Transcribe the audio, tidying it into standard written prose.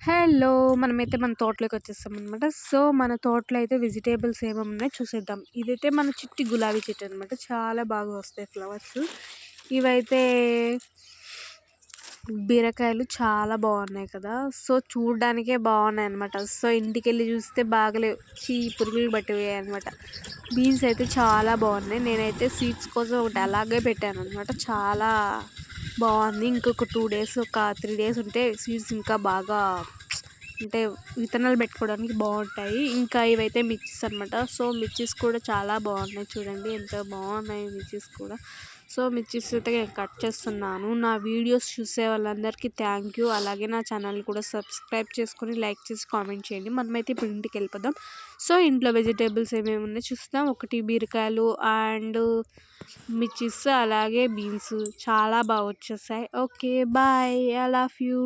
Hello! మనమైతే మన తోటలోకొచ్చేసామనమాట. So, మన తోటలో అయితే వెజిటబుల్స్ ఏమేమున్నాయో చూసేద్దాం. ఇదైతే మన చిట్టి గులాబీ చెట్టనమాట. చాలా బాగా వస్తాయి ఫ్లవర్స్. ఇవైతే బీరకాయలు చాలా బాగున్నాయి కదా! సో, చూడ్డానికే బాగున్నాయనమాట. సో, ఇంటికెళ్ళి చూస్తే బాగలేవు. పురుగులు పట్టిపోయాయనమాట. బీన్స్ అయితే చాలా బాగున్నాయి. నేనైతే సీడ్స్ కోసం ఒకటి అలాగే పెట్టాననమాట. చాలా బాగుంది. ఇంకొక 2 డేస్, ఒక 3 డేస్ ఉంటే సీడ్స్ ఇంకా బాగా అంటే విత్తనాలు పెట్టుకోవడానికి బాగుంటాయి. ఇంకా ఇవైతే మిర్చీస్ అనమాట. సో, మిర్చీస్ కూడా చాలా బాగున్నాయి. చూడండి ఎంత బాగున్నాయి మిర్చీస్ కూడా. సో, మిర్చీస్ అయితే నేను కట్ చేస్తున్నాను. నా వీడియోస్ చూసే వాళ్ళందరికీ థ్యాంక్ యూ. అలాగే నా ఛానల్ కూడా సబ్స్క్రైబ్ చేసుకొని లైక్ చేసి కామెంట్ చేయండి. మనమైతే ఇప్పుడు ఇంటికి వెళ్ళిపోదాం. సో, ఇంట్లో వెజిటేబుల్స్ ఏమేమి ఉన్నాయో చూస్తాం. ఒకటి బీరకాయలు అండ్ మిర్చీస్ అలాగే బీన్స్ చాలా బాగా వచ్చేసాయి. Okay bye. I love you.